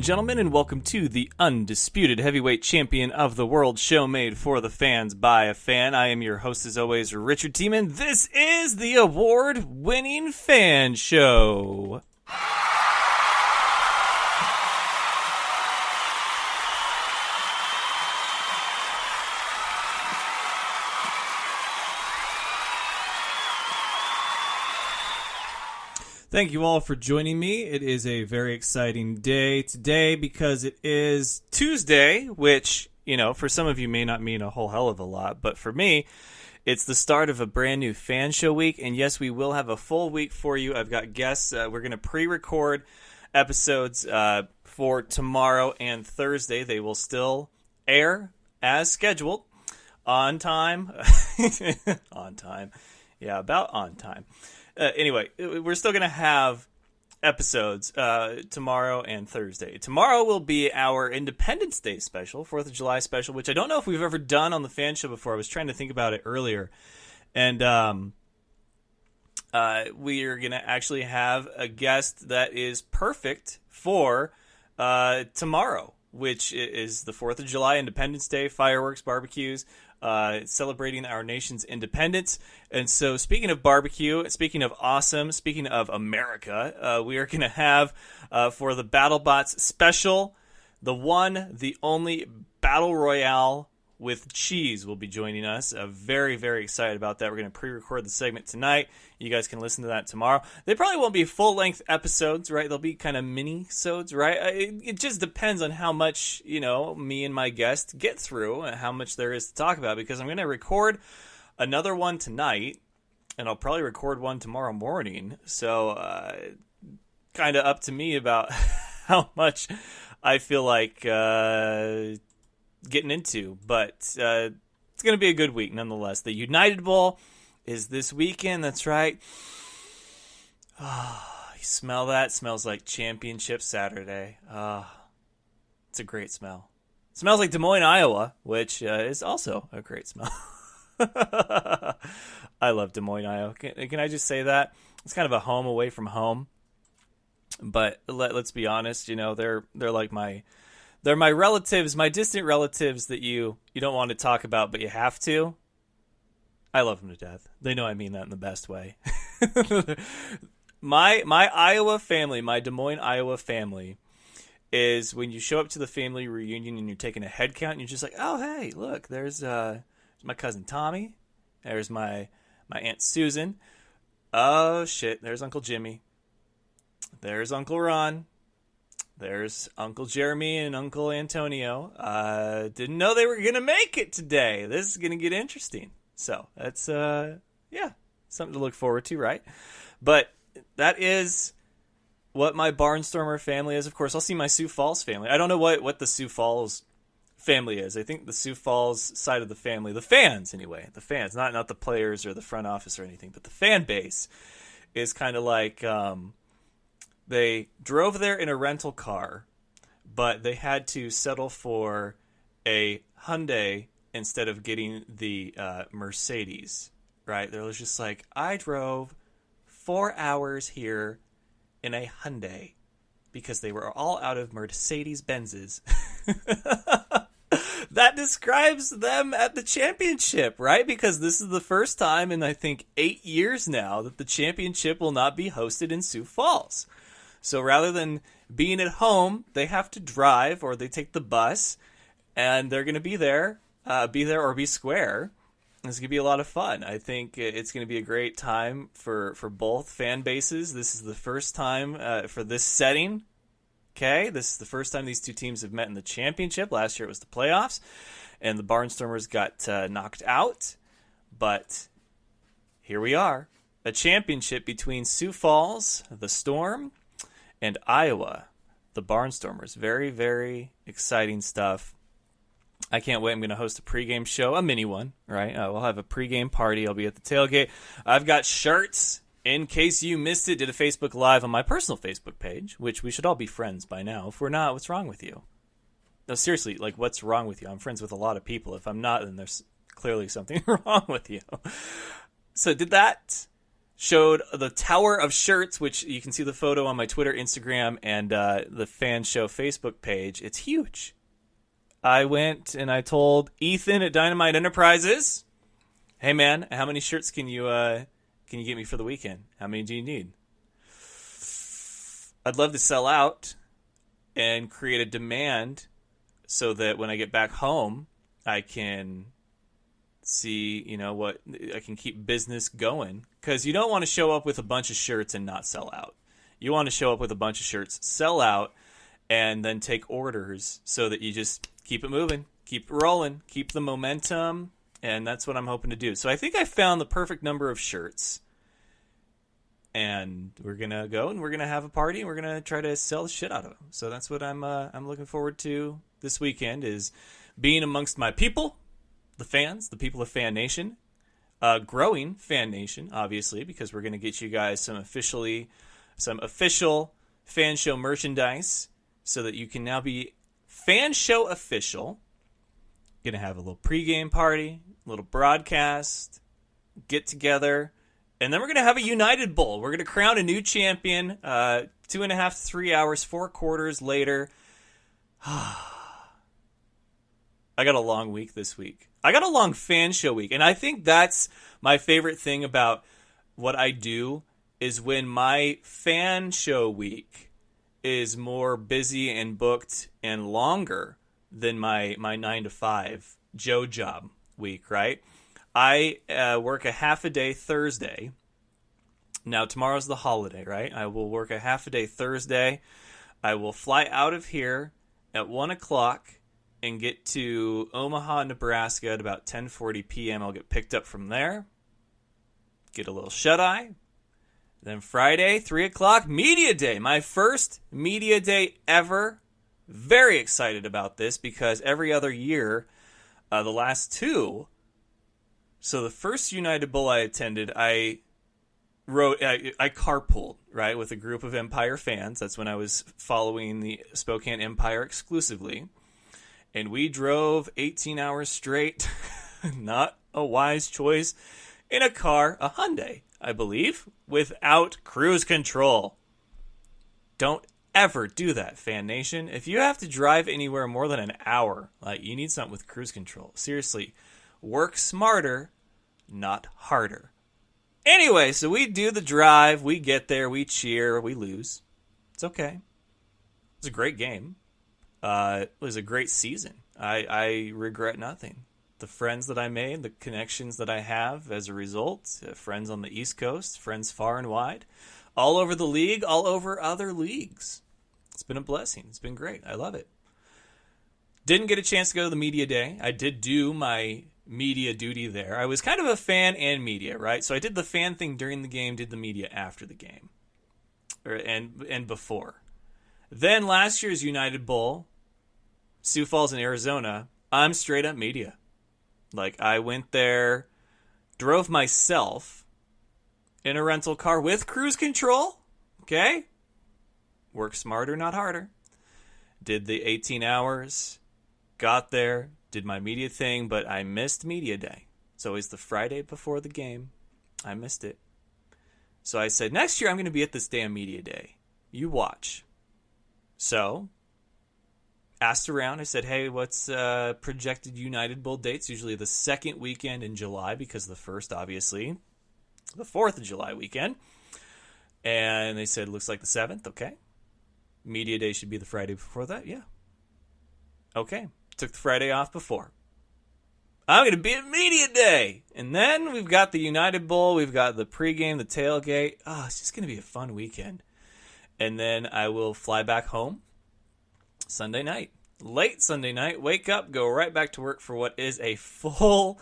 gentlemen, and welcome to the undisputed heavyweight champion of the world show made for the fans by a fan. I am your host, as always, Richard Tiemann. This is the award-winning Fan Show. Thank you all for joining me. It is a very exciting day today because it is Tuesday, which, you know, for some of you may not mean a whole hell of a lot, but for me, it's the start of a brand new Fan Show week, and yes, we will have a full week for you. I've got guests. We're going to pre-record episodes for tomorrow and Thursday. They will still air as scheduled on time. On time. Yeah, about on time. Anyway, we're still going to have episodes tomorrow and Thursday. Tomorrow will be our Independence Day special, 4th of July special, which I don't know if we've ever done on the Fan Show before. I was trying to think about it earlier. And we are going to actually have a guest that is perfect for tomorrow, which is the 4th of July, Independence Day, fireworks, barbecues. Celebrating our nation's independence. And so speaking of barbecue, speaking of awesome, speaking of America, we are going to have for the BattleBots special, the one, the only Battle Royale with cheese will be joining us. Very, very excited about that. We're going to pre-record the segment tonight. You guys can listen to that tomorrow. They probably won't be full-length episodes, right? They'll be kind of mini-sodes, right? It just depends on how much, you know, me and my guest get through and how much there is to talk about, because I'm going to record another one tonight, and I'll probably record one tomorrow morning. So kind of up to me about how much I feel like getting into, but it's going to be a good week nonetheless. The United Bowl is this weekend. That's right. Oh, you smell that? It smells like Championship Saturday. It's a great smell. It smells like Des Moines, Iowa, which is also a great smell. I love Des Moines, Iowa. Can I just say that? It's kind of a home away from home. But let's be honest, you know, they're like they're my relatives, my distant relatives that you don't want to talk about, but you have to. I love them to death. They know I mean that in the best way. My Iowa family, my Des Moines, Iowa family, is when you show up to the family reunion and you're taking a head count and you're just like, oh, hey, look, there's my cousin Tommy. There's my Aunt Susan. Oh, shit, there's Uncle Jimmy. There's Uncle Ron. There's Uncle Jeremy and Uncle Antonio. Didn't know they were going to make it today. This is going to get interesting. So that's, something to look forward to, right? But that is what my Barnstormer family is. Of course, I'll see my Sioux Falls family. I don't know what the Sioux Falls family is. I think the Sioux Falls side of the family, the fans anyway, the fans, not the players or the front office or anything, but the fan base is kind of like... They drove there in a rental car, but they had to settle for a Hyundai instead of getting the Mercedes, right? They was just like, I drove 4 hours here in a Hyundai because they were all out of Mercedes-Benzes. That describes them at the championship, right? Because this is the first time in, I think, 8 years now that the championship will not be hosted in Sioux Falls. So rather than being at home, they have to drive or they take the bus, and they're going to be there or be square. It's going to be a lot of fun. I think it's going to be a great time for both fan bases. This is the first time for this setting. Okay, this is the first time these two teams have met in the championship. Last year it was the playoffs, and the Barnstormers got knocked out. But here we are, a championship between Sioux Falls, the Storm, and Iowa, the Barnstormers. Very, very exciting stuff. I can't wait. I'm going to host a pregame show, a mini one, right? We'll have a pregame party. I'll be at the tailgate. I've got shirts in case you missed it. Did a Facebook Live on my personal Facebook page, which we should all be friends by now. If we're not, what's wrong with you? No, seriously, like, what's wrong with you? I'm friends with a lot of people. If I'm not, then there's clearly something wrong with you. So did that. showed the tower of shirts, which you can see the photo on my Twitter, Instagram, and the Fan Show Facebook page. It's huge. I went and I told Ethan at Dynamite Enterprises, "Hey man, how many shirts can you get me for the weekend? How many do you need? I'd love to sell out and create a demand so that when I get back home, I can see, what I can keep business going. Because you don't want to show up with a bunch of shirts and not sell out. You want to show up with a bunch of shirts, sell out, and then take orders so that you just keep it moving, keep it rolling, keep the momentum, and that's what I'm hoping to do. So I think I found the perfect number of shirts, and we're gonna go and we're gonna have a party and we're gonna try to sell the shit out of them. So that's what I'm looking forward to this weekend, is being amongst my people, the fans, the people of Fan Nation, growing Fan Nation, obviously, because we're gonna get you guys some official Fan Show merchandise, so that you can now be Fan Show official. Gonna have a little pregame party, a little broadcast, get together, and then we're gonna have a United Bowl. We're gonna crown a new champion. 2.5 to 3 hours, 4 quarters later. I got a long week this week. I got a long Fan Show week, and I think that's my favorite thing about what I do, is when my Fan Show week is more busy and booked and longer than my 9 to 5 Joe job week, right? I work a half a day Thursday. Now, tomorrow's the holiday, right? I will work a half a day Thursday. I will fly out of here at 1 o'clock and get to Omaha, Nebraska at about 10:40 p.m. I'll get picked up from there, get a little shut-eye. Then Friday, 3 o'clock, Media Day. My first Media Day ever. Very excited about this because every other year, the last two, so the first United Bowl I attended, I carpooled, right, with a group of Empire fans. That's when I was following the Spokane Empire exclusively. And we drove 18 hours straight, not a wise choice, in a car, a Hyundai, I believe, without cruise control. Don't ever do that, Fan Nation. If you have to drive anywhere more than an hour, you need something with cruise control. Seriously, work smarter, not harder. Anyway, so we do the drive, we get there, we cheer, we lose. It's okay. It's a great game. It was a great season. I regret nothing. The friends that I made, the connections that I have as a result, friends on the East Coast, friends far and wide, all over the league, all over other leagues. It's been a blessing. It's been great. I love it. Didn't get a chance to go to the Media Day. I did do my media duty there. I was kind of a fan and media, right? So I did the fan thing during the game, did the media after the game, and before. Then last year's United Bowl, Sioux Falls in Arizona, I'm straight up media. I went there, drove myself in a rental car with cruise control, okay? Work smarter, not harder. Did the 18 hours, got there, did my media thing, but I missed Media Day. It's always the Friday before the game. I missed it. So I said, next year I'm going to be at this damn Media Day. You watch. So, asked around. I said, hey, what's projected United Bowl dates? Usually the second weekend in July, because the first, obviously, the 4th of July weekend. And they said, looks like the 7th. Okay. Media Day should be the Friday before that. Yeah. Okay. Took the Friday off before. I'm going to be at Media Day. And then we've got the United Bowl. We've got the pregame, the tailgate. Oh, it's just going to be a fun weekend. And then I will fly back home Sunday night. Late Sunday night. Wake up, go right back to work for what is a full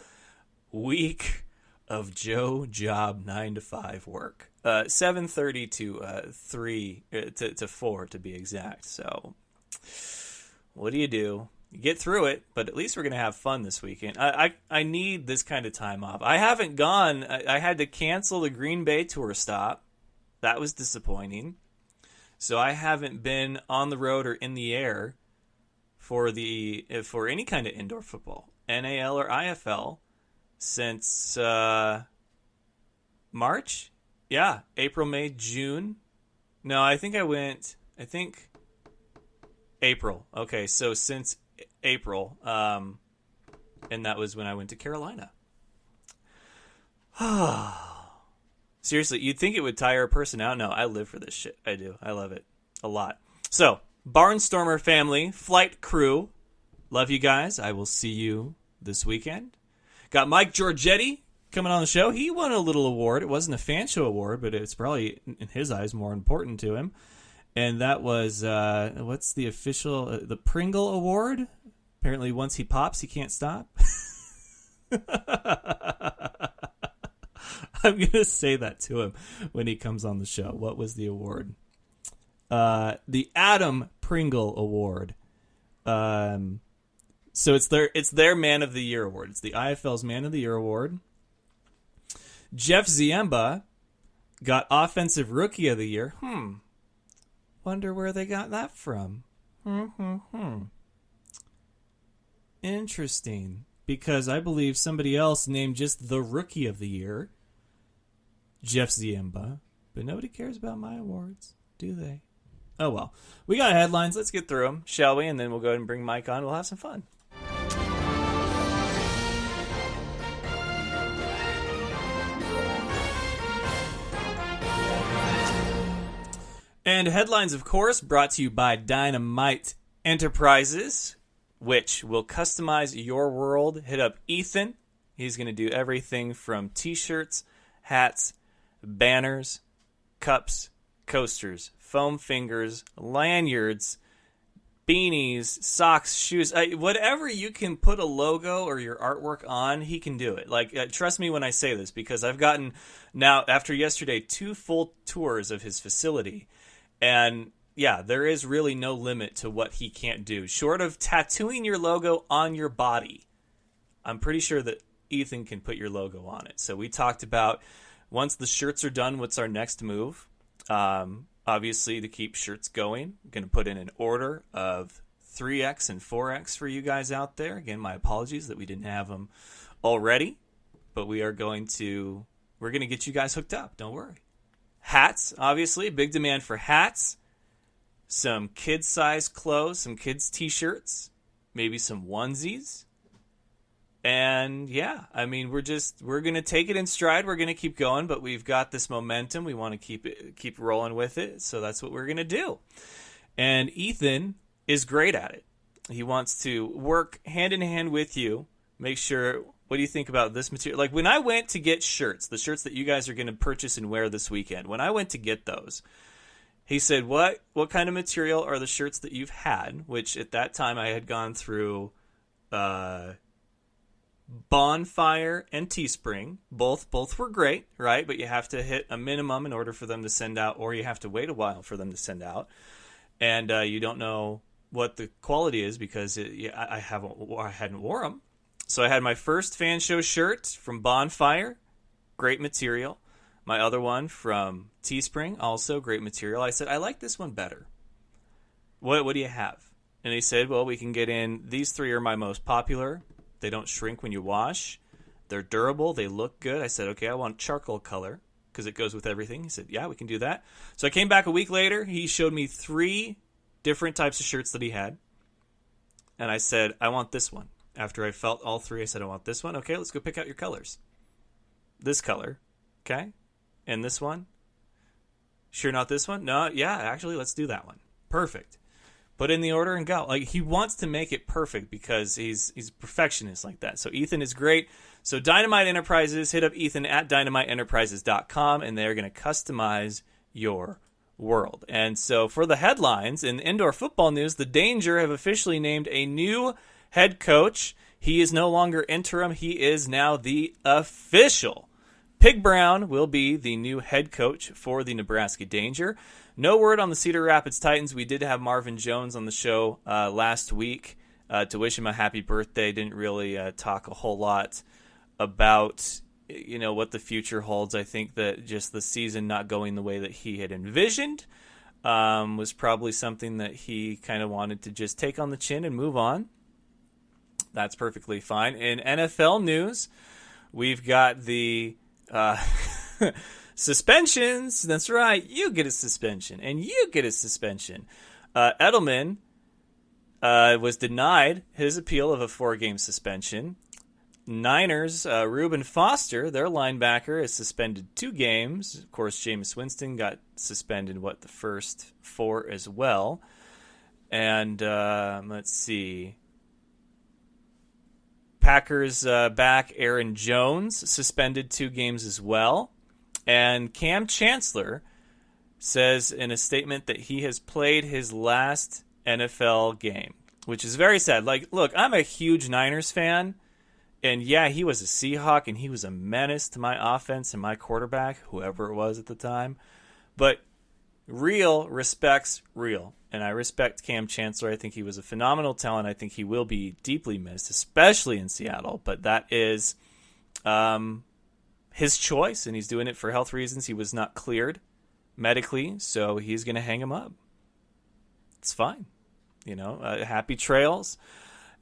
week of Joe job 9 to 5 work. 7:30 to 3 to 4 to be exact. So what do? You get through it, but at least we're going to have fun this weekend. I need this kind of time off. I haven't gone. I had to cancel the Green Bay tour stop. That was disappointing. So I haven't been on the road or in the air for any kind of indoor football, NAL or IFL, since March. Yeah, April, May, June. No, I think April. Okay, so since April, and that was when I went to Carolina. Seriously, you'd think it would tire a person out. No, I live for this shit. I do. I love it a lot. So, Barnstormer family, flight crew, love you guys. I will see you this weekend. Got Mike Georgetti coming on the show. He won a little award. It wasn't a fan show award, but it's probably, in his eyes, more important to him. And that was, what's the official, the Pringle Award? Apparently once he pops, he can't stop. I'm going to say that to him when he comes on the show. What was the award? The Adam Pringle Award. So it's their Man of the Year award. It's the IFL's Man of the Year award. Jeff Ziemba got Offensive Rookie of the Year. Wonder where they got that from. Interesting. Because I believe somebody else named just the Rookie of the Year, Jeff Ziemba. But nobody cares about my awards, do they? Oh well. We got headlines. Let's get through them, shall we? And then we'll go ahead and bring Mike on. We'll have some fun. And headlines, of course, brought to you by Dynamite Enterprises, which will customize your world. Hit up Ethan. He's going to do everything from t-shirts, hats, banners, cups, coasters, foam fingers, lanyards, beanies, socks, shoes, whatever you can put a logo or your artwork on, he can do it. Like, trust me when I say this, because I've gotten now, after yesterday, 2 full tours of his facility. And yeah, there is really no limit to what he can't do. Short of tattooing your logo on your body, I'm pretty sure that Ethan can put your logo on it. So we talked about, once the shirts are done, what's our next move? Obviously, to keep shirts going, I'm going to put in an order of 3X and 4X for you guys out there. Again, my apologies that we didn't have them already, but we're going to get you guys hooked up. Don't worry. Hats, obviously, big demand for hats. Some kids-size clothes, some kids' t-shirts, maybe some onesies. And yeah, I mean, we're going to take it in stride. We're going to keep going, but we've got this momentum. We want to keep rolling with it. So that's what we're going to do. And Ethan is great at it. He wants to work hand in hand with you. Make sure, what do you think about this material? Like when I went to get shirts, the shirts that you guys are going to purchase and wear this weekend, when I went to get those, he said, what kind of material are the shirts that you've had? Which at that time I had gone through Bonfire and Teespring. Both were great, right? But you have to hit a minimum in order for them to send out, or you have to wait a while for them to send out. And you don't know what the quality is because I hadn't wore them. So I had my first fan show shirt from Bonfire, great material. My other one from Teespring, also great material. I said, I like this one better. What do you have? And they said, well, we can get in, these 3 are my most popular. They don't shrink when you wash. They're durable. They look good. I said, okay, I want charcoal color because it goes with everything. He said, yeah, we can do that. So I came back a week later. He showed me 3 different types of shirts that he had. And I said, I want this one. After I felt all 3, I said, I want this one. Okay, let's go pick out your colors. This color. Okay. And this one? Sure not this one? No, yeah, actually, let's do that one. Perfect. Put in the order and go. Like, he wants to make it perfect because he's a perfectionist like that. So Ethan is great. So Dynamite Enterprises, hit up Ethan at dynamiteenterprises.com, and they're going to customize your world. And so for the headlines, in indoor football news, the Danger have officially named a new head coach. He is no longer interim. He is now the official. Pig Brown will be the new head coach for the Nebraska Danger. No word on the Cedar Rapids Titans. We did have Marvin Jones on the show last week to wish him a happy birthday. Didn't really talk a whole lot about what the future holds. I think that just the season not going the way that he had envisioned was probably something that he kind of wanted to just take on the chin and move on. That's perfectly fine. In NFL news, we've got the Suspensions. That's right. You get a suspension, and you get a suspension. Edelman was denied his appeal of a 4-game suspension. Niners, Reuben Foster, their linebacker, is suspended 2 games. Of course, Jameis Winston got suspended, the first 4 as well. And let's see. Packers back Aaron Jones, suspended 2 games as well. And Cam Chancellor says in a statement that he has played his last NFL game, which is very sad. Like, look, I'm a huge Niners fan. And yeah, he was a Seahawk, and he was a menace to my offense and my quarterback, whoever it was at the time. But real respects real. And I respect Cam Chancellor. I think he was a phenomenal talent. I think he will be deeply missed, especially in Seattle. But that is his choice, and he's doing it for health reasons. He was not cleared medically, so he's going to hang him up. It's fine. Happy trails.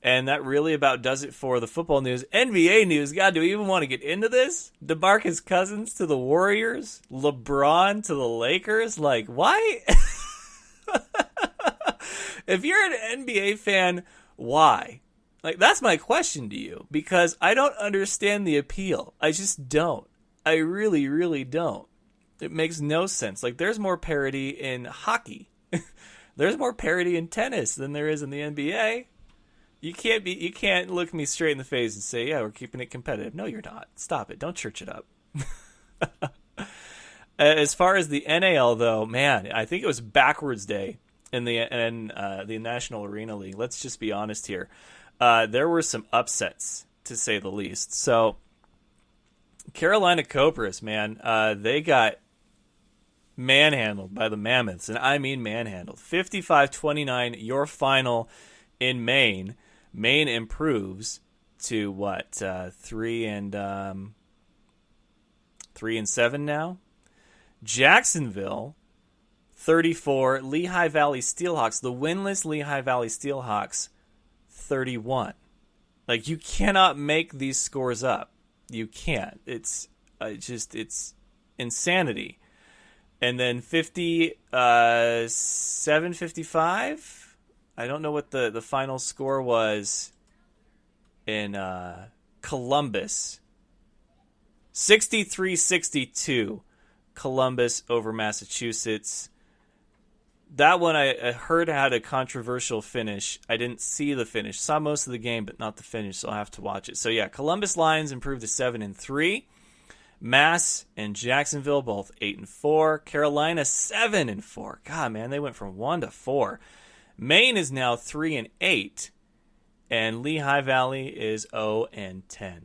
And that really about does it for the football news. NBA news. God, do we even want to get into this? DeMarcus Cousins to the Warriors. LeBron to the Lakers. Like, why? If you're an NBA fan, why? Like, that's my question to you. Because I don't understand the appeal. I just don't. I really, really don't. It makes no sense. Like, there's more parity in hockey. There's more parity in tennis than there is in the NBA. You can't look me straight in the face and say, yeah, we're keeping it competitive. No, you're not. Stop it. Don't church it up. As far as the NAL, though, man, I think it was backwards day in the National Arena League. Let's just be honest here. There were some upsets, to say the least. So, Carolina Cobras, man, they got manhandled by the Mammoths, and I mean manhandled. 55-29, your final in Maine. Maine improves to what? 3-7 now. Jacksonville 34. Lehigh Valley Steelhawks, the winless Lehigh Valley Steelhawks, 31. Like, you cannot make these scores up. You can't. It's insanity. And then 7-55. I don't know what the final score was in Columbus. 63-62, Columbus over Massachusetts. That one I heard had a controversial finish. I didn't see the finish. Saw most of the game, but not the finish, so I'll have to watch it. So yeah, Columbus Lions improved to 7-3. Mass and Jacksonville both 8-4. Carolina 7-4. God, man, they went from 1 to 4. Maine is now 3-8, and Lehigh Valley is 0-10.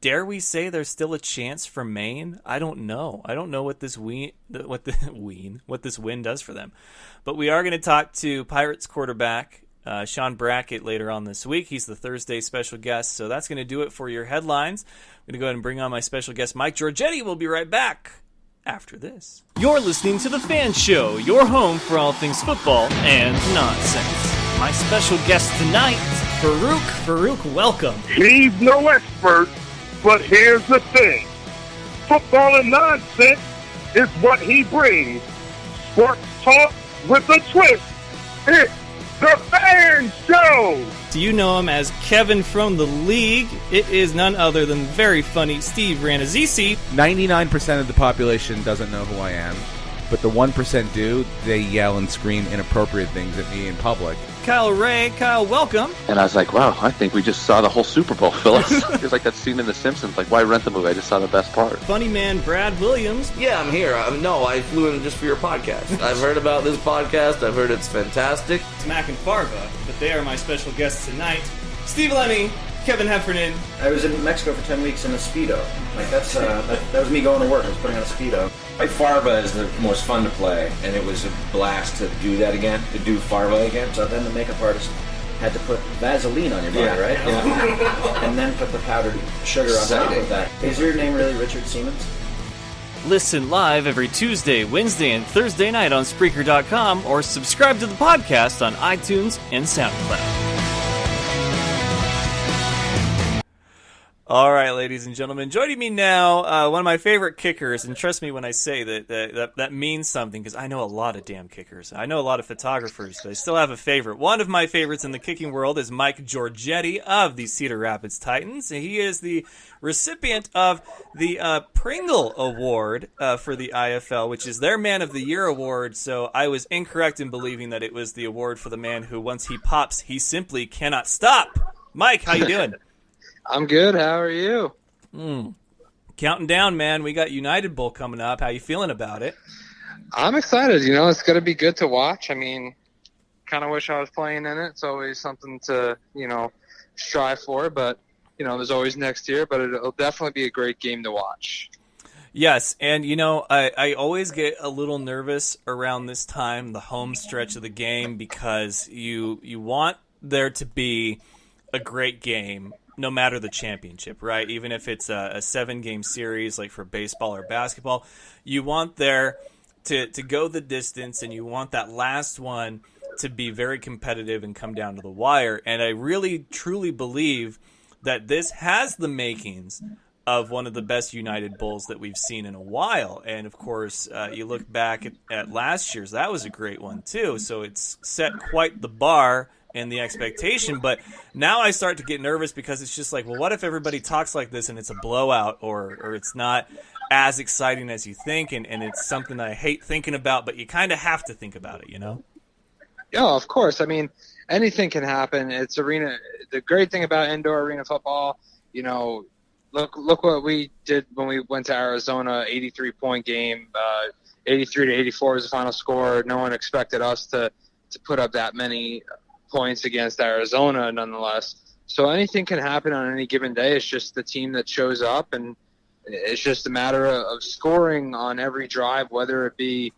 Dare we say there's still a chance for Maine? I don't know. I don't know what this win does for them. But we are going to talk to Pirates quarterback Sean Brackett later on this week. He's the Thursday special guest, so that's going to do it for your headlines. I'm going to go ahead and bring on my special guest, Mike Georgetti. We'll be right back after this. You're listening to The Fan Show, your home for all things football and nonsense. My special guest tonight, Farouk. Farouk, welcome. He's no expert, but here's the thing. Football and nonsense is what he brings. Sports talk with a twist. It's The Fan Show. Do you know him as Kevin from the League? It is none other than very funny Steve Ranazisi. 99% of the population doesn't know who I am, but the 1% do. They yell and scream inappropriate things at me in public. Kyle Ray. Kyle, welcome. And I was like, wow, I think we just saw the whole Super Bowl, Phyllis. It's like that scene in The Simpsons, like, why rent the movie? I just saw the best part. Funny man Brad Williams. Yeah, I'm here. No, I flew in just for your podcast. I've heard about this podcast. I've heard it's fantastic. It's Mac and Farva, but they are my special guests tonight. Steve Lemmy, Kevin Heffernan. I was in Mexico for 10 weeks in a Speedo. Like, that was me going to work. I was putting on a Speedo. Farva is the most fun to play, and it was a blast to do that again, to do Farva again. So then the makeup artist had to put Vaseline on your body, right? Yeah. And then put the powdered sugar on top of that. Is your name really Richard Siemens? Listen live every Tuesday, Wednesday, and Thursday night on Spreaker.com, or subscribe to the podcast on iTunes and SoundCloud. All right, ladies and gentlemen, joining me now, one of my favorite kickers, and trust me when I say that means something, because I know a lot of damn kickers. I know a lot of photographers, but I still have a favorite. One of my favorites in the kicking world is Mike Georgetti of the Cedar Raids Titans. He is the recipient of the Pringle Award for the IFL, which is their Man of the Year award, so I was incorrect in believing that it was the award for the man who, once he pops, he simply cannot stop. Mike, how you doing? I'm good. How are you? Counting down, man. We got United Bowl coming up. How you feeling about it? I'm excited. It's going to be good to watch. I mean, kind of wish I was playing in it. It's always something to, strive for. But, there's always next year. But it'll definitely be a great game to watch. Yes, and, I always get a little nervous around this time, the home stretch of the game, because you want there to be a great game no matter the championship, right? Even if it's a 7-game series like for baseball or basketball, you want there to go the distance, and you want that last one to be very competitive and come down to the wire. And I really, truly believe that this has the makings of one of the best United Bowls that we've seen in a while. And, of course, you look back at last year's, that was a great one too. So it's set quite the bar and the expectation, but now I start to get nervous because it's just like, well, what if everybody talks like this and it's a blowout, or it's not as exciting as you think, and it's something that I hate thinking about, but you kind of have to think about it, Yeah, of course. I mean, anything can happen. It's arena. The great thing about indoor arena football, look what we did when we went to Arizona, 83-point game, 83 to 84 was the final score. No one expected us to put up that many points against Arizona, nonetheless. So anything can happen on any given day. It's just the team that shows up, and it's just a matter of scoring on every drive, whether it be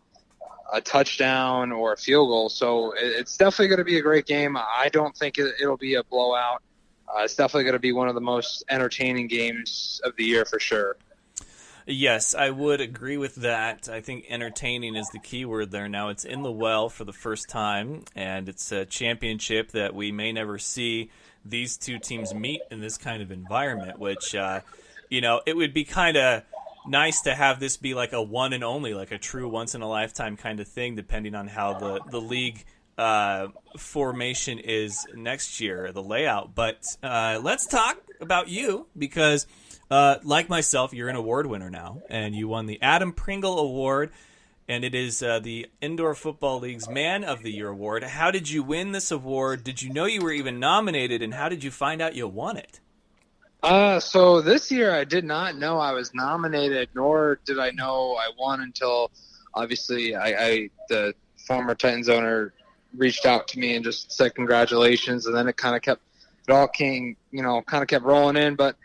a touchdown or a field goal. So it's definitely going to be a great game. I don't think it'll be a blowout. It's definitely going to be one of the most entertaining games of the year for sure. Yes, I would agree with that. I think entertaining is the key word there. Now, it's in the well for the first time, and it's a championship that we may never see these two teams meet in this kind of environment, which, it would be kind of nice to have this be like a one and only, like a true once-in-a-lifetime kind of thing, depending on how the league formation is next year, the layout. But let's talk about you, because like myself, you're an award winner now, and you won the Adam Pringle Award, and it is the Indoor Football League's Man of the Year award. How did you win this award? Did you know you were even nominated, and how did you find out you won it? So this year I did not know I was nominated, nor did I know I won until obviously the former Titans owner reached out to me and just said congratulations, and then it all came, kind of kept rolling in. But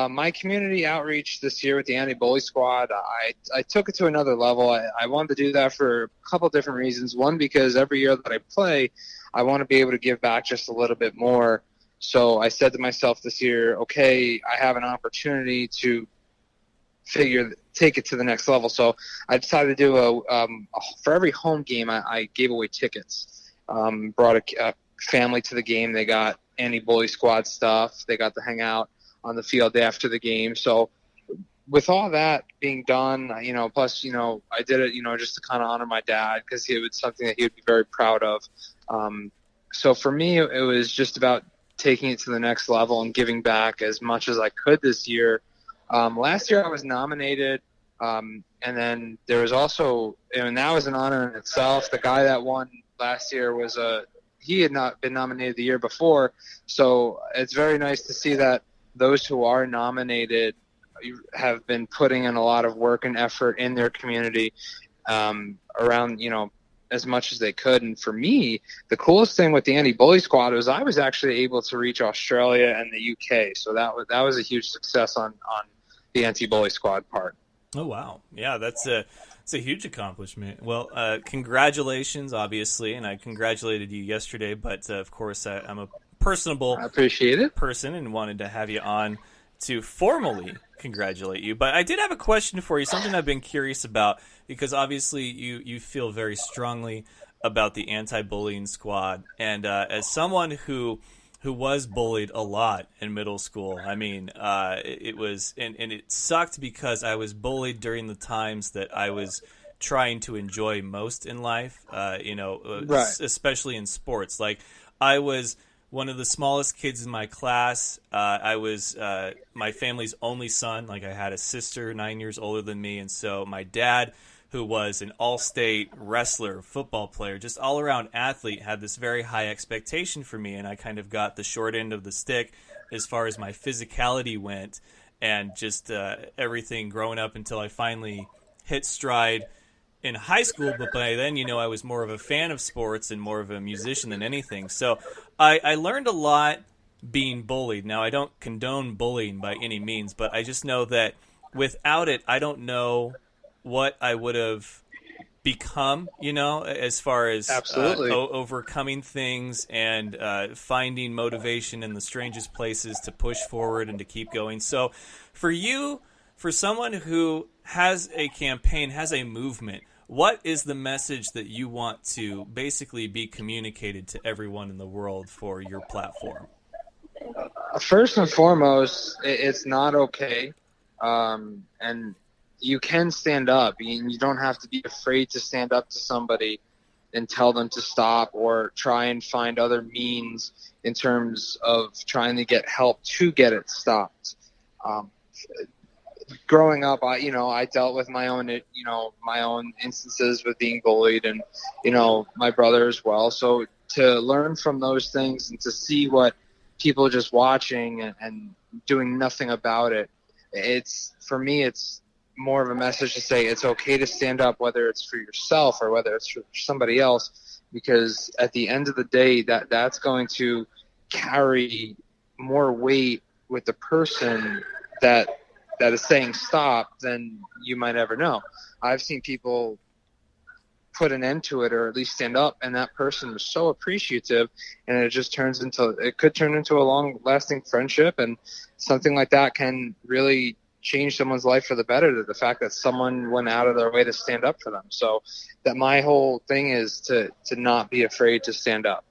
my community outreach this year with the Anti-Bully Squad, I took it to another level. I wanted to do that for a couple different reasons. One, because every year that I play, I want to be able to give back just a little bit more. So I said to myself this year, okay, I have an opportunity to take it to the next level. So I decided to do for every home game, I gave away tickets. Brought a family to the game. They got Anti-Bully Squad stuff. They got to hang out on the field after the game. So with all that being done, plus, I did it, just to kind of honor my dad, because it was something that he would be very proud of. So for me, it was just about taking it to the next level and giving back as much as I could this year. Last year I was nominated, and then there was also, and that was an honor in itself. The guy that won last year he had not been nominated the year before. So it's very nice to see that those who are nominated have been putting in a lot of work and effort in their community, around, as much as they could. And for me, the coolest thing with the Anti-Bully Squad was I was actually able to reach Australia and the UK. So that was a huge success on the Anti-Bully Squad part. Oh, wow. Yeah, it's a huge accomplishment. Well, congratulations, obviously, and I congratulated you yesterday, but of course I'm a personable I appreciate it. person and wanted to have you on to formally congratulate you. But I did have a question for you, something I've been curious about, because obviously you feel very strongly about the anti-bullying squad, and as someone who who was bullied a lot in middle school. I mean, it was, and it sucked because I was bullied during the times that I was trying to enjoy most in life, Right. especially in sports. Like, I was one of the smallest kids in my class. I was my family's only son. Like, I had a sister 9 years older than me, and so my dad, who was an all-state wrestler, football player, just all-around athlete, had this very high expectation for me, and I kind of got the short end of the stick as far as my physicality went, and just everything growing up until I finally hit stride in high school. But by then, I was more of a fan of sports and more of a musician than anything. So I learned a lot being bullied. Now, I don't condone bullying by any means, but I just know that without it, I don't know what I would have become, as far as Absolutely. overcoming things and finding motivation in the strangest places to push forward and to keep going. So for you, for someone who has a campaign, has a movement, what is the message that you want to basically be communicated to everyone in the world for your platform? First and foremost, it's not okay. And you can stand up. You don't have to be afraid to stand up to somebody and tell them to stop, or try and find other means in terms of trying to get help to get it stopped. Growing up, I dealt with my own instances with being bullied, and my brother as well. So to learn from those things and to see what people just watching and doing nothing about it, for me it's more of a message to say it's okay to stand up, whether it's for yourself or whether it's for somebody else, because at the end of the day, that's going to carry more weight with the person that is saying stop than you might ever know. I've seen people put an end to it, or at least stand up, and that person was so appreciative, and it could turn into a long-lasting friendship, and something like that can really change someone's life for the better, the fact that someone went out of their way to stand up for them. So that my whole thing is to not be afraid to stand up.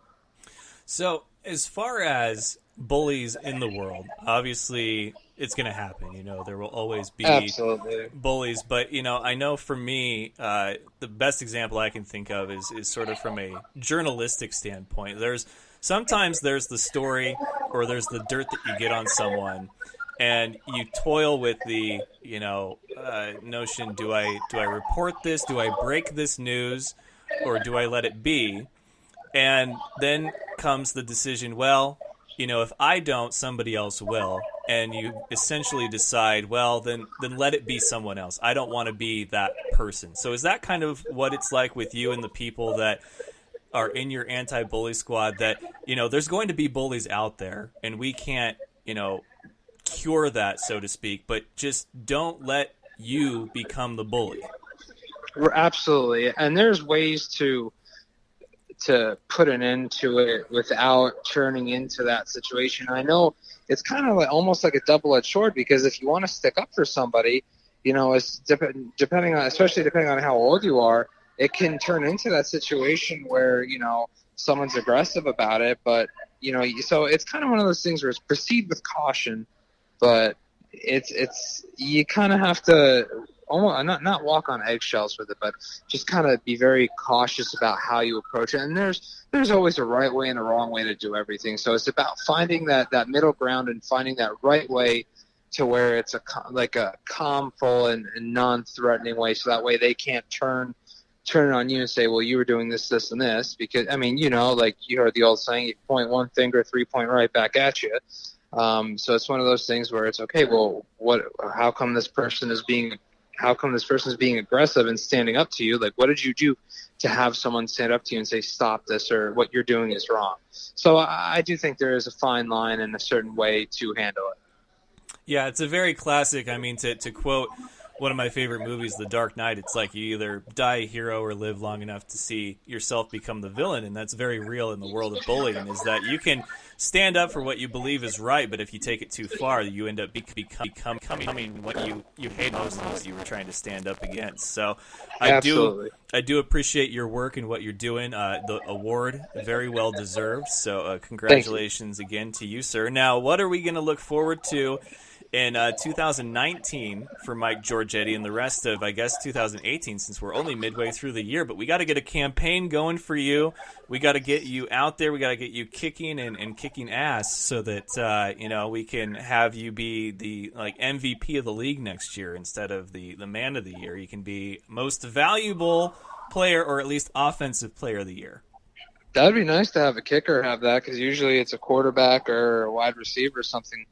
So as far as bullies in the world, obviously it's going to happen. There will always be Absolutely. bullies, but I know for me, the best example I can think of is sort of from a journalistic standpoint. Sometimes there's the story, or there's the dirt that you get on someone, and you toil with the notion: do I report this? Do I break this news, or do I let it be? And then comes the decision, well, if I don't, somebody else will. And you essentially decide, well, then let it be someone else. I don't want to be that person. So is that kind of what it's like with you and the people that are in your anti-bully squad, that, there's going to be bullies out there, and we can't, cure that, so to speak, but just don't let you become the bully? Absolutely. And there's ways to put an end to it without turning into that situation. I know it's kind of almost like a double-edged sword, because if you want to stick up for somebody, it's depending on how old you are, it can turn into that situation where, someone's aggressive about it. But, so it's kind of one of those things where it's proceed with caution, but it's you kind of have to almost not walk on eggshells with it, but just kind of be very cautious about how you approach it. And there's always a right way and a wrong way to do everything. So it's about finding that middle ground and finding that right way to where it's a calmful and non-threatening way. So that way they can't turn on you and say, well, you were doing this, this, and this. Because, like you heard the old saying, you point one finger, 3 point right back at you. So it's one of those things where it's okay. Well, how come this person is being aggressive and standing up to you? Like, what did you do to have someone stand up to you and say, stop this, or what you're doing is wrong? So I do think there is a fine line and a certain way to handle it. Yeah, it's a very classic. I mean, to quote one of my favorite movies, The Dark Knight. It's like you either die a hero or live long enough to see yourself become the villain, and that's very real in the world of bullying, is that you can stand up for what you believe is right, but if you take it too far, you end up becoming what you hate most and what you were trying to stand up against. So I do appreciate your work and what you're doing. The award, very well deserved, so congratulations again to you, sir. Now, what are we going to look forward to in 2019 for Mike Georgetti and the rest of, I guess, 2018, since we're only midway through the year? But we got to get a campaign going for you. We got to get you out there. We got to get you kicking and kicking ass so that we can have you be the MVP of the league next year instead of the man of the year. You can be most valuable player, or at least offensive player of the year. That would be nice to have a kicker have that, because usually it's a quarterback or a wide receiver or something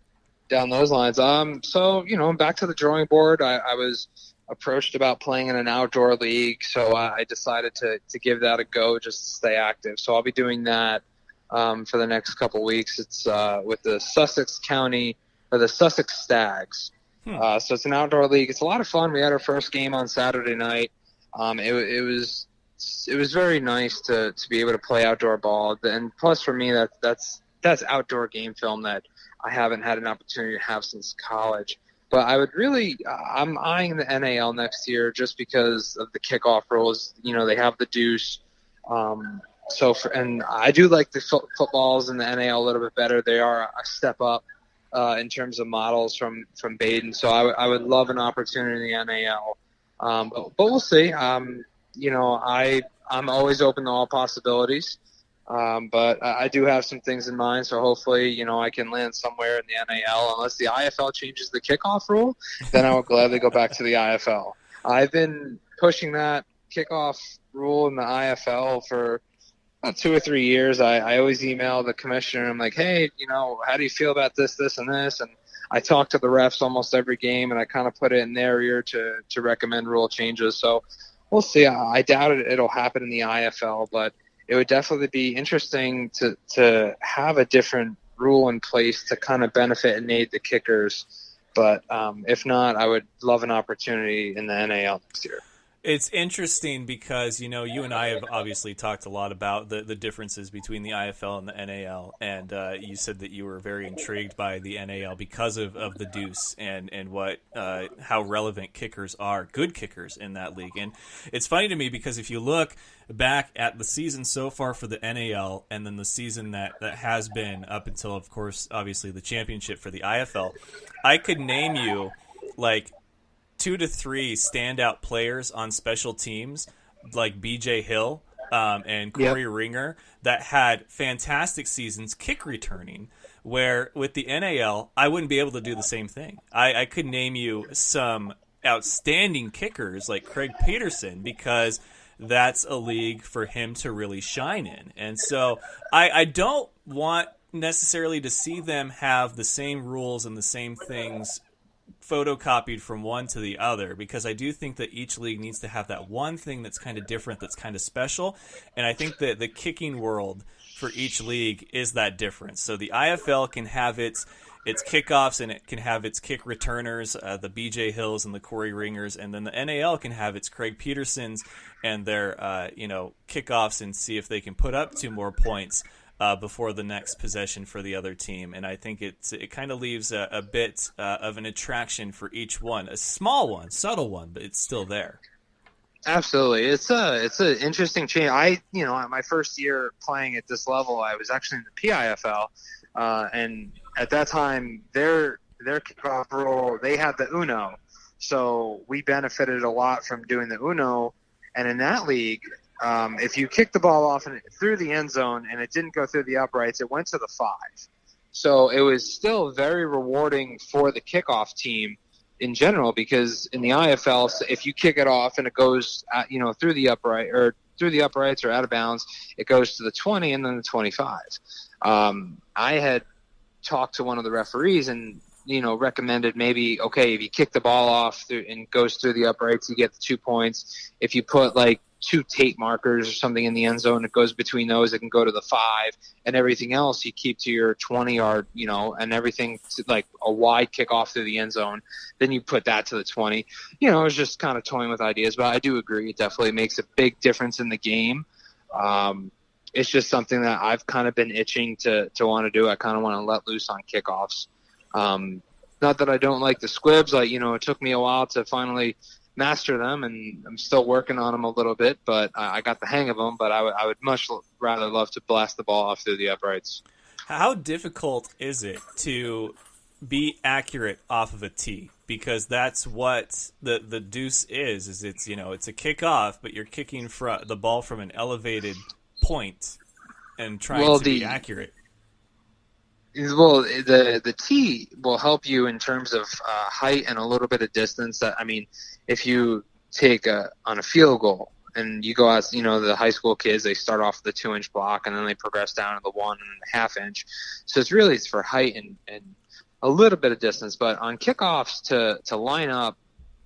down those lines. So, back to the drawing board. I was approached about playing in an outdoor league, so I decided to give that a go just to stay active. So I'll be doing that for the next couple weeks. It's with the Sussex Stags. So it's an outdoor league. It's a lot of fun. We had our first game on Saturday night. It was very nice to be able to play outdoor ball, and plus for me that's outdoor game film that I haven't had an opportunity to have since college. But I'm eyeing the NAL next year just because of the kickoff rules. They have the deuce. And I do like the footballs in the NAL a little bit better. They are a step up in terms of models from Baden. So I would love an opportunity in the NAL. But we'll see. I'm always open to all possibilities. But I do have some things in mind, so hopefully, I can land somewhere in the NAL. Unless the IFL changes the kickoff rule, then I will gladly go back to the IFL. I've been pushing that kickoff rule in the IFL for about 2 or 3 years. I always email the commissioner. I'm like, hey, how do you feel about this, this, and this? And I talk to the refs almost every game, and I kind of put it in their ear to recommend rule changes. So we'll see. I doubt it'll happen in the IFL, but it would definitely be interesting to have a different rule in place to kind of benefit and aid the kickers. But if not, I would love an opportunity in the NAL next year. It's interesting because, you and I have obviously talked a lot about the differences between the IFL and the NAL, and you said that you were very intrigued by the NAL because of the deuce and what how relevant kickers are, good kickers in that league. And it's funny to me because if you look back at the season so far for the NAL and then the season that has been up until, of course, obviously the championship for the IFL, I could name you like 2 to 3 standout players on special teams like BJ Hill and Corey Ringer that had fantastic seasons kick returning, where with the NAL, I wouldn't be able to do the same thing. I could name you some outstanding kickers like Craig Peterson because that's a league for him to really shine in. And so I don't want necessarily to see them have the same rules and the same things photocopied from one to the other, because I do think that each league needs to have that one thing that's kind of different, that's kind of special. And I think that the kicking world for each league is that difference. So the IFL can have its kickoffs and it can have its kick returners, the BJ Hills and the Corey Ringers, and then the NAL can have its Craig Petersons and their kickoffs and see if they can put up 2 more points before the next possession for the other team. And I think it kind of leaves a bit of an attraction for each one, a small one, subtle one, but it's still there. Absolutely. It's an interesting change. My first year playing at this level, I was actually in the PIFL, and at that time their kickoff rule, they had the Uno. So we benefited a lot from doing the Uno, and in that league, if you kicked the ball off through the end zone and it didn't go through the uprights, it went to the 5. So it was still very rewarding for the kickoff team in general, because in the IFL, if you kick it off and it goes through the uprights or out of bounds, it goes to the 20 and then the 25. I had talked to one of the referees and recommended maybe, okay, if you kick the ball off and goes through the uprights, you get the 2 points. If you put like 2 tape markers or something in the end zone. It goes between those. It can go to the 5, and everything else you keep to your 20-yard, and everything to, like a wide kickoff through the end zone. Then you put that to the 20. It's just kind of toying with ideas, but I do agree it definitely makes a big difference in the game. It's just something that I've kind of been itching to want to do. I kind of want to let loose on kickoffs. Not that I don't like the squibs. It took me a while to finally master them, and I'm still working on them a little bit, but I got the hang of them. But I would much rather love to blast the ball off through the uprights. How difficult is it to be accurate off of a tee? Because that's what the deuce is it's it's a kickoff, but you're kicking the ball from an elevated point and trying to be accurate. Well, the tee will help you in terms of height and a little bit of distance. If you take on a field goal and you go out, the high school kids, they start off with the 2-inch block and then they progress down to the 1.5 inch. So it's for height and a little bit of distance. But on kickoffs to line up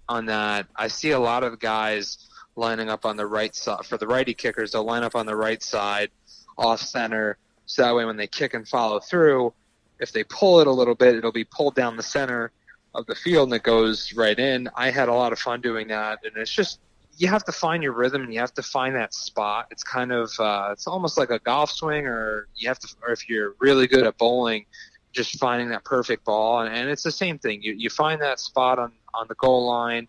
on that, I see a lot of guys lining up on the right side. For the righty kickers, they'll line up on the right side off center. So that way when they kick and follow through, if they pull it a little bit, it'll be pulled down the center of the field and it goes right in. I had a lot of fun doing that, and it's just you have to find your rhythm and you have to find that spot. It's kind of it's almost like a golf swing, or if you're really good at bowling, just finding that perfect ball. And it's the same thing. You find that spot on the goal line.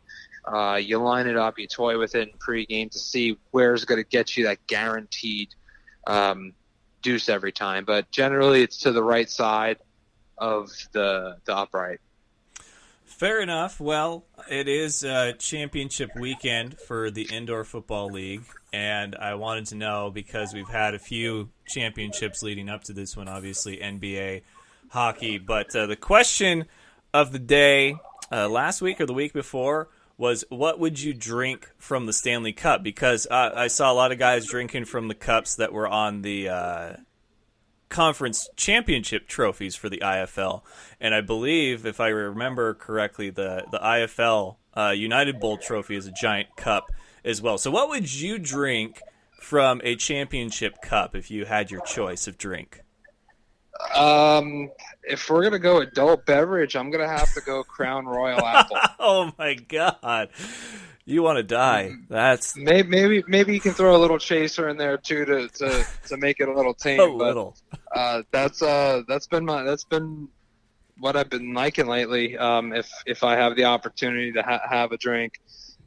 You line it up, you toy with it in pregame to see where's going to get you that guaranteed deuce every time, but generally it's to the right side of the upright. Fair enough. Well, it is championship weekend for the Indoor Football League, and I wanted to know, because we've had a few championships leading up to this one, obviously NBA, hockey, but the question of the day last week or the week before was, what would you drink from the Stanley Cup? Because I saw a lot of guys drinking from the cups that were on the conference championship trophies for the IFL. And I believe, if I remember correctly, the IFL United Bowl trophy is a giant cup as well. So what would you drink from a championship cup if you had your choice of drink? If we're gonna go adult beverage, I'm gonna have to go Crown Royal Apple. Oh my God, you want to die? That's maybe you can throw a little chaser in there too to make it a little tame. Little. That's been what I've been liking lately. If I have the opportunity to have a drink,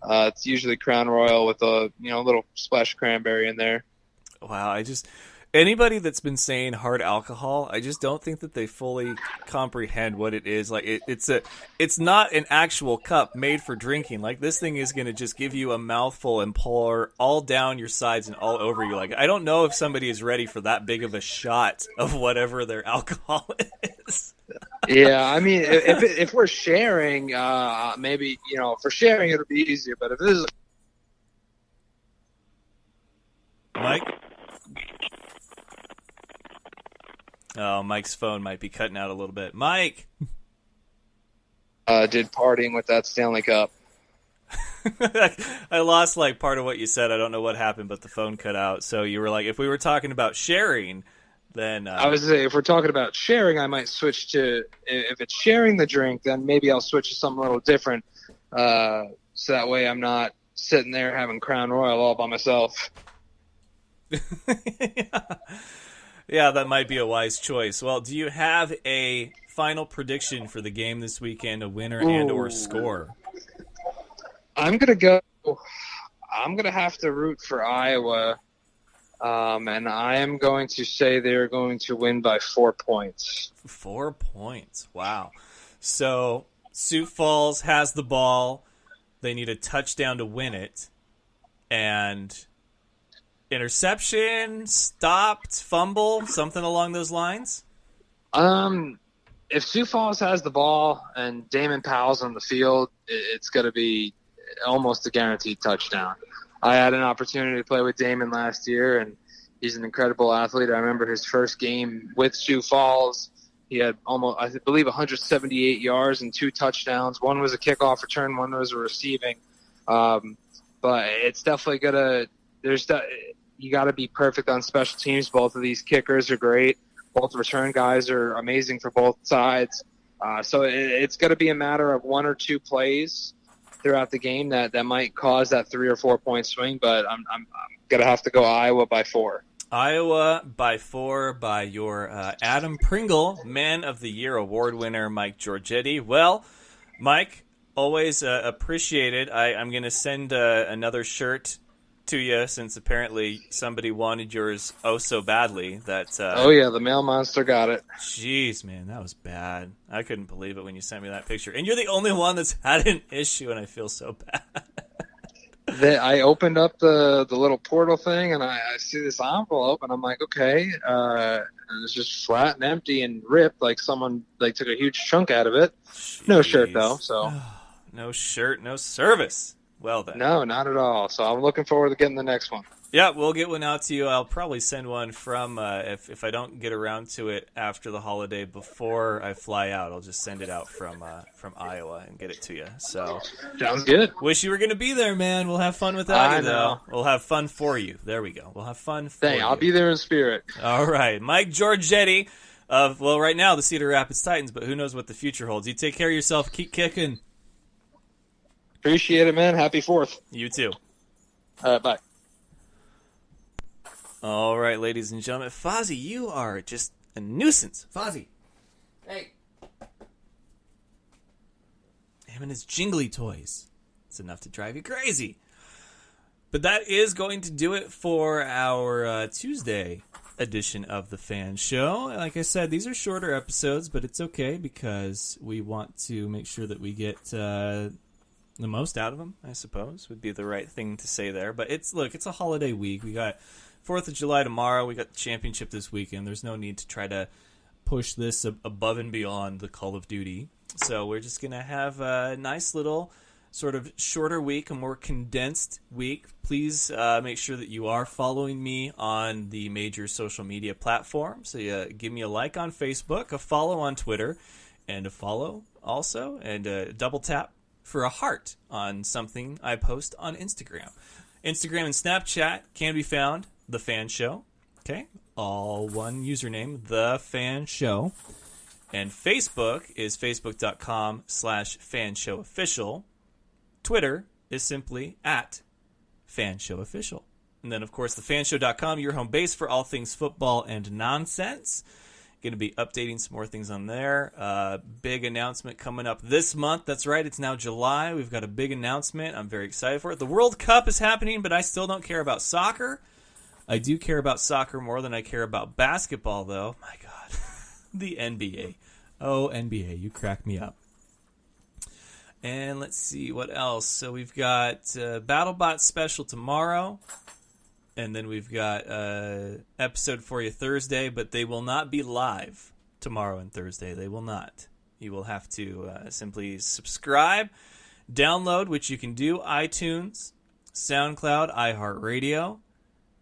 it's usually Crown Royal with a little splash of cranberry in there. Wow, anybody that's been saying hard alcohol, I just don't think that they fully comprehend what it is. Like it's not an actual cup made for drinking. Like, this thing is going to just give you a mouthful and pour all down your sides and all over you. Like, I don't know if somebody is ready for that big of a shot of whatever their alcohol is. Yeah, I mean, if we're sharing, maybe for sharing it'll be easier. But if this is Mike. Oh, Mike's phone might be cutting out a little bit. Mike! Did partying with that Stanley Cup. I lost part of what you said. I don't know what happened, but the phone cut out. So you were like, if we were talking about sharing, then... I was saying, if we're talking about sharing, I might switch to... If it's sharing the drink, then maybe I'll switch to something a little different. So that way I'm not sitting there having Crown Royal all by myself. Yeah, that might be a wise choice. Well, do you have a final prediction for the game this weekend, a winner and or score? I'm gonna have to root for Iowa, and I am going to say they're going to win by 4 points. 4 points. Wow. So Sioux Falls has the ball. They need a touchdown to win it. And interception, stopped, fumble, something along those lines? If Sioux Falls has the ball and Damon Powell's on the field, it's going to be almost a guaranteed touchdown. I had an opportunity to play with Damon last year, and he's an incredible athlete. I remember his first game with Sioux Falls. He had I believe 178 yards and 2 touchdowns. One was a kickoff return, one was a receiving. But it's definitely going to you got to be perfect on special teams. Both of these kickers are great. Both return guys are amazing for both sides. So it's going to be a matter of one or two plays throughout the game that might cause that 3 or 4 point swing. But I'm going to have to go Iowa by 4. Iowa by 4 by your Adam Pringle Man of the Year award winner, Mike Georgetti. Well, Mike, always appreciated. I'm going to send another shirt to you since apparently somebody wanted yours so badly. That oh, yeah, the mail monster got it. Jeez, man, that was bad. I couldn't believe it when you sent me that picture. And you're the only one that's had an issue, and I feel so bad. I opened up the little portal thing, and I see this envelope, and I'm like, okay. And it's just flat and empty and ripped, like someone took a huge chunk out of it. Jeez. No shirt, though. So no shirt, no service. Well, then. No, not at all. So I'm looking forward to getting the next one. Yeah, we'll get one out to you. I'll probably send one from, if I don't get around to it after the holiday before I fly out, I'll just send it out from Iowa and get it to you. So sounds good. Wish you were going to be there, man. We'll have fun without you, though. We'll have fun for you. There we go. We'll have fun for you. I'll be there in spirit. All right. Mike Georgetti of, well, right now, the Cedar Rapids Titans, but who knows what the future holds. You take care of yourself. Keep kicking. Appreciate it, man. Happy 4th. You too. Bye. All right, ladies and gentlemen. Fozzie, you are just a nuisance. Fozzie. Hey. Him and his jingly toys. It's enough to drive you crazy. But that is going to do it for our Tuesday edition of the Fan Show. Like I said, these are shorter episodes, but it's okay because we want to make sure that we get the most out of them, I suppose, would be the right thing to say there. But it's a holiday week. We got 4th of July tomorrow. We got the championship this weekend. There's no need to try to push this above and beyond the Call of Duty. So we're just going to have a nice little sort of shorter week, a more condensed week. Please make sure that you are following me on the major social media platforms. So give me a like on Facebook, a follow on Twitter, and a follow also, and a double tap for a heart on something I post on Instagram. Instagram and Snapchat can be found The Fan Show. Okay, all one username, The Fan Show. And Facebook is facebook.com/fanshowofficial. Twitter is simply @fanshowofficial. And then, of course, thefanshow.com, your home base for all things football and nonsense. Going to be updating some more things on there. Big announcement coming up this month. That's right, it's now July. We've got a big announcement. I'm very excited for it. The World Cup is happening, but I still don't care about soccer. I do care about soccer more than I care about basketball, though. My God. The NBA. Oh, NBA, you crack me up. And let's see, what else? So we've got BattleBot special tomorrow. And then we've got episode for you Thursday, but they will not be live tomorrow and Thursday. They will not. You will have to simply subscribe, download, which you can do, iTunes, SoundCloud, iHeartRadio,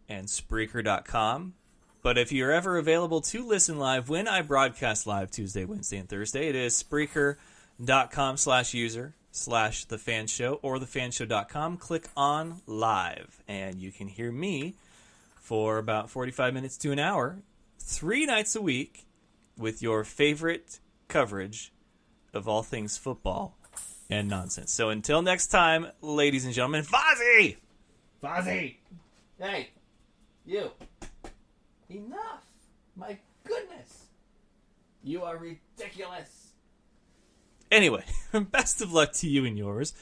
and Spreaker.com. But if you're ever available to listen live when I broadcast live Tuesday, Wednesday, and Thursday, it is Spreaker.com/user/thefanshow or thefanshow.com. Click on live, and you can hear me for about 45 minutes to an hour, 3 nights a week, with your favorite coverage of all things football and nonsense. So until next time, ladies and gentlemen, Fozzie! Hey, you. Enough! My goodness! You are ridiculous! Anyway, best of luck to you and yours.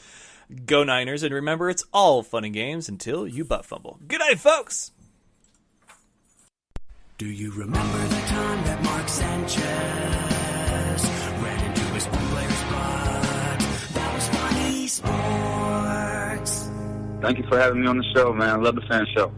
Go Niners, and remember, it's all fun and games until you butt fumble. Good night, folks! Do you remember the time that Mark Sanchez ran into his own player's blood? That was funny sports. Thank you for having me on the show, man. I love the Fan Show.